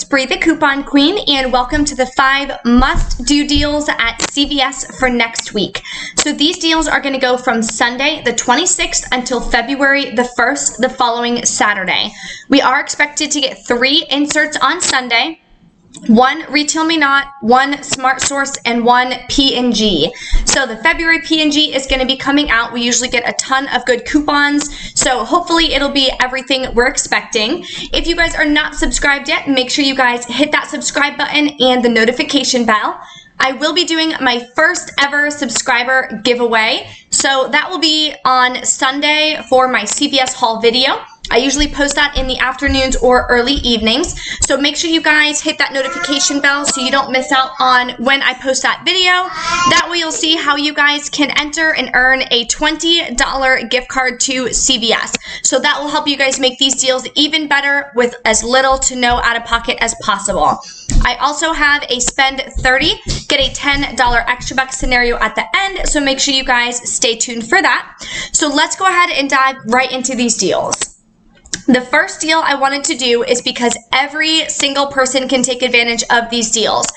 Bree the Coupon Queen, and welcome to the 5 must-do deals at CVS for next week. So these deals are going to go from Sunday the 26th until February the 1st, the following Saturday. We are expected to get 3 inserts on Sunday. 1 Retail Me Not, 1 Smart Source, and 1 P&G. So the February P&G is going to be coming out. We usually get a ton of good coupons, so hopefully it'll be everything we're expecting. If you guys are not subscribed yet, make sure you guys hit that subscribe button and the notification bell. I will be doing my first ever subscriber giveaway, so that will be on Sunday for my CVS haul video. I usually post that in the afternoons or early evenings, so make sure you guys hit that notification bell so you don't miss out on when I post that video. That way you'll see how you guys can enter and earn a $20 gift card to CVS. So that will help you guys make these deals even better with as little to no out of pocket as possible. I also have a spend 30, get a $10 extra buck scenario at the end, so make sure you guys stay tuned for that. So let's go ahead and dive right into these deals. The first deal I wanted to do is because every single person can take advantage of these deals.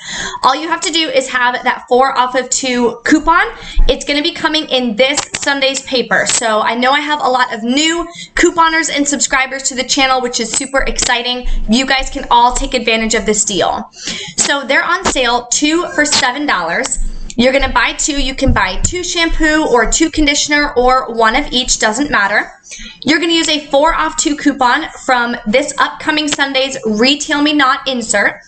All you have to do is have that 4 off of 2 coupon. It's going to be coming in this Sunday's paper. So I know I have a lot of new couponers and subscribers to the channel, which is super exciting. You guys can all take advantage of this deal. So they're on sale, 2 for $7. You're going to buy 2. You can buy 2 shampoo or 2 conditioner or 1 of each, doesn't matter. You're going to use a 4 off 2 coupon from this upcoming Sunday's Retail Me Not insert.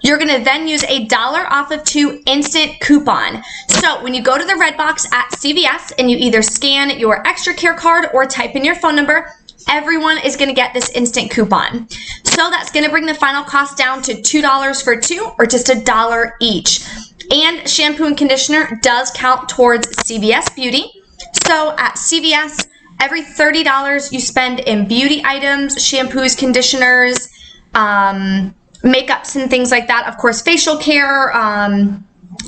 You're going to then use a $1 off of 2 instant coupon. So when you go to the red box at CVS and you either scan your extra care card or type in your phone number, everyone is going to get this instant coupon. So that's going to bring the final cost down to $2 for 2 or just $1 each. And shampoo and conditioner does count towards CVS Beauty. So at CVS, every $30 you spend in beauty items, shampoos, conditioners, makeups and things like that, of course facial care,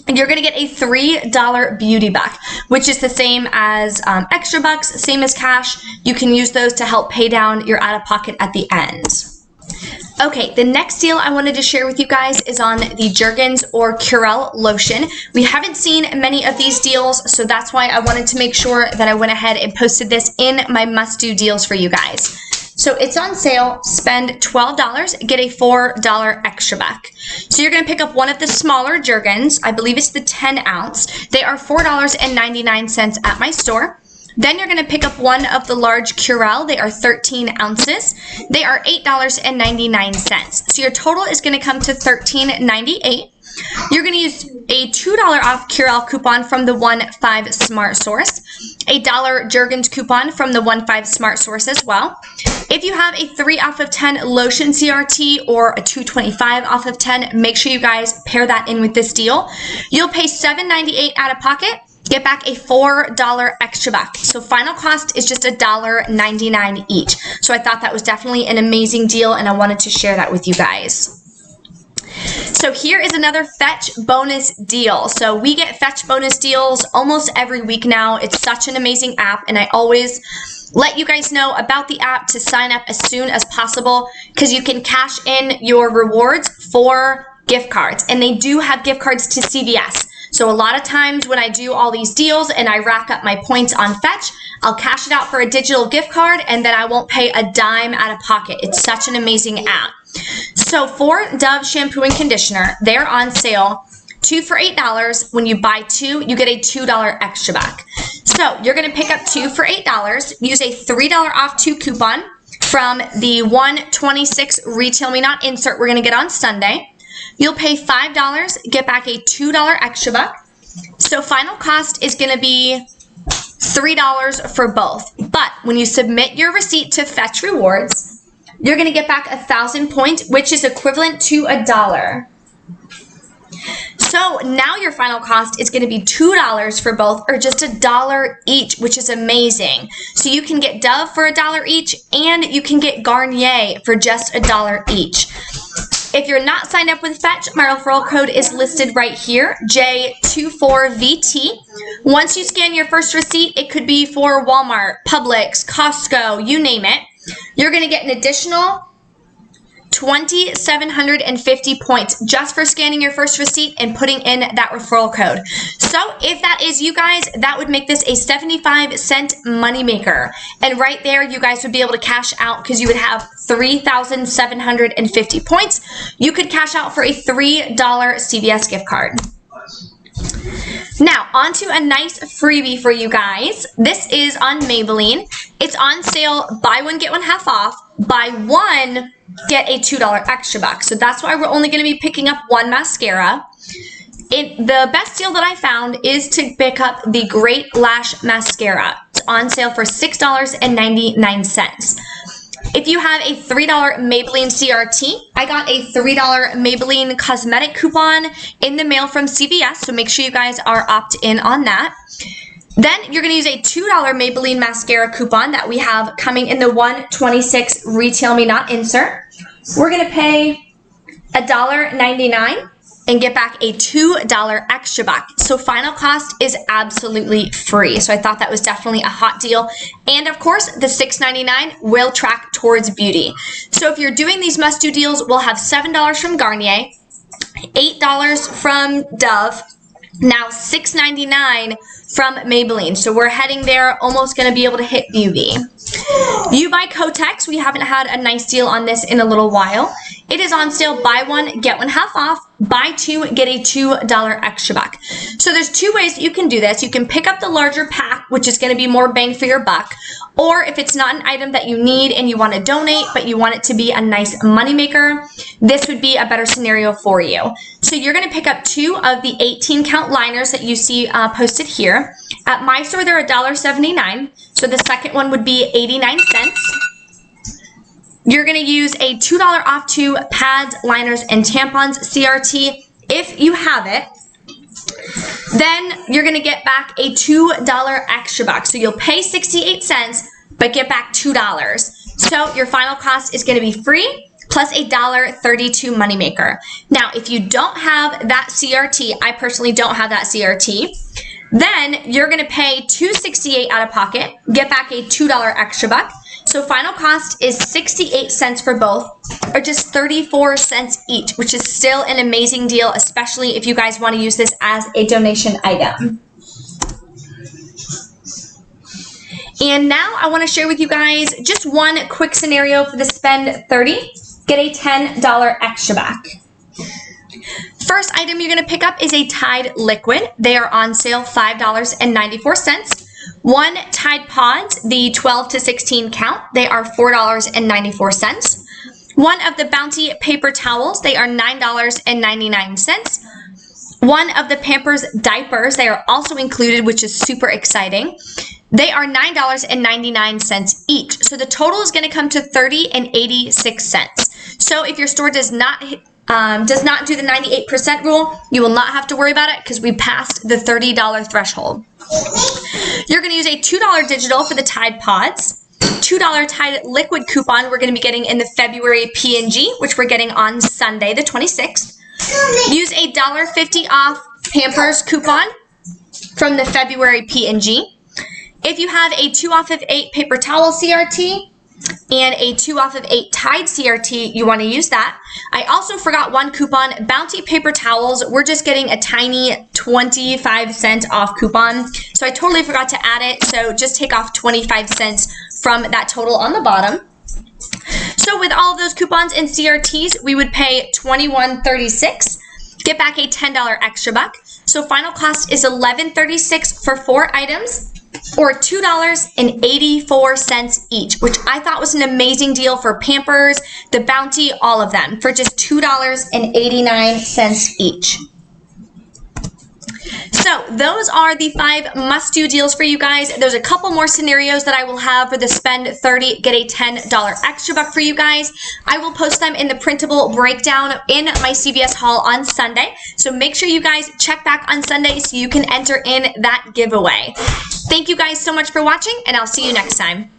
you're going to get a $3 beauty buck, which is the same as extra bucks, same as cash. You can use those to help pay down your out-of-pocket at the end. Okay, the next deal I wanted to share with you guys is on the Jergens or Curel lotion. We haven't seen many of these deals, so that's why I wanted to make sure that I went ahead and posted this in my must-do deals for you guys. So it's on sale, spend $12, get a $4 extra buck. So you're going to pick up one of the smaller Jergens. I believe it's the 10 ounce. They are $4.99 at my store. Then you're going to pick up one of the large Curel. They are 13 ounces. They are $8.99. So your total is going to come to $13.98. You're going to use a $2 off Curel coupon from the 1.5 Smart Source, a $1 Jergens coupon from the 1.5 Smart Source as well. If you have a 3 off of 10 lotion CRT or a 2.25 off of 10, make sure you guys pair that in with this deal. You'll pay $7.98 out of pocket. Get back a $4 extra buck. So final cost is just $1.99 each. So I thought that was definitely an amazing deal, and I wanted to share that with you guys. So here is another Fetch bonus deal. So we get Fetch bonus deals almost every week now. It's such an amazing app, and I always let you guys know about the app to sign up as soon as possible because you can cash in your rewards for gift cards, and they do have gift cards to CVS. So a lot of times when I do all these deals and I rack up my points on Fetch, I'll cash it out for a digital gift card and then I won't pay a dime out of pocket. It's such an amazing app. So for Dove shampoo and conditioner, they're on sale, 2 for $8. When you buy 2, you get a $2 extra buck. So you're going to pick up 2 for $8, use a $3 off 2 coupon from the 126 Retail Me Not insert we're going to get on Sunday. You'll pay $5, get back a $2 extra buck. So final cost is going to be $3 for both. But when you submit your receipt to Fetch Rewards, you're going to get back 1,000 points, which is equivalent to $1. So now your final cost is going to be $2 for both, or just $1 each, which is amazing. So you can get Dove for $1 each, and you can get Garnier for just $1 each. If you're not signed up with Fetch, my referral code is listed right here, J24VT. Once you scan your first receipt, it could be for Walmart, Publix, Costco, you name it. You're going to get an additional 2,750 points just for scanning your first receipt and putting in that referral code. So if that is you guys, that would make this a 75-cent moneymaker. And right there, you guys would be able to cash out because you would have 3,750 points. You could cash out for a $3 CVS gift card. Now, on to a nice freebie for you guys. This is on Maybelline. It's on sale, buy one, get one half off. Buy one, get a $2 extra buck. So that's why we're only going to be picking up one mascara. The best deal that I found is to pick up the Great Lash Mascara. It's on sale for $6.99. If you have a $3 Maybelline CRT, I got a $3 Maybelline cosmetic coupon in the mail from CVS, so make sure you guys are opt-in on that. Then you're going to use a $2 Maybelline mascara coupon that we have coming in the 126 Retail Me Not insert. We're going to pay $1.99 and get back a $2 extra buck. So final cost is absolutely free. So I thought that was definitely a hot deal. And of course, the $6.99 will track towards beauty. So if you're doing these must-do deals, we'll have $7 from Garnier, $8 from Dove, now $6.99 from Maybelline. So we're heading there, almost going to be able to hit beauty. You buy Kotex. We haven't had a nice deal on this in a little while. It is on sale, buy one, get one half off. Buy two, get a $2 extra buck. So there's two ways that you can do this. You can pick up the larger pack, which is going to be more bang for your buck. Or if it's not an item that you need and you want to donate, but you want it to be a nice moneymaker, this would be a better scenario for you. So you're going to pick up two of the 18 count liners that you see posted here. At my store, they're $1.79. So the second one would be 89 cents. You're going to use a $2 off to pads, liners, and tampons CRT if you have it. Then you're going to get back a $2 extra buck. So you'll pay 68 cents, but get back $2. So your final cost is going to be free plus a $1.32 moneymaker. Now, if you don't have that CRT, I personally don't have that CRT, then you're going to pay $2.68 out of pocket, get back a $2 extra buck. So final cost is 68 cents for both, or just 34 cents each, which is still an amazing deal, especially if you guys want to use this as a donation item. And now I want to share with you guys just one quick scenario for the spend 30, get a $10 extra back. First item you're going to pick up is a Tide liquid. They are on sale, $5.94. One Tide Pods, the 12 to 16 count, they are $4.94. One of the Bounty paper towels, they are $9.99. One of the Pampers diapers, they are also included, which is super exciting. They are $9.99 each. So the total is going to come to $30.86. So if your store does not do the 98% rule, you will not have to worry about it because we passed the $30 threshold. You're going to use a $2 digital for the Tide Pods, $2 Tide liquid coupon we're going to be getting in the February P&G, which we're getting on Sunday the 26th. Use a $1.50 off Pampers coupon from the February P&G. If you have a 2 off of 8 paper towel CRT, and a 2 off of 8 Tide CRT, you want to use that. I also forgot one coupon, Bounty paper towels. We're just getting a tiny 25-cent off coupon. So I totally forgot to add it. So just take off 25 cents from that total on the bottom. So with all of those coupons and CRTs, we would pay $21.36, get back a $10 extra buck. So final cost is $11.36 for 4 items, or $2.84 each, which I thought was an amazing deal for Pampers, the Bounty, all of them, for just $2.89 each. So those are the 5 must-do deals for you guys. There's a couple more scenarios that I will have for the spend 30, get a $10 extra buck for you guys. I will post them in the printable breakdown in my CVS haul on Sunday. So make sure you guys check back on Sunday so you can enter in that giveaway. Thank you guys so much for watching, and I'll see you next time.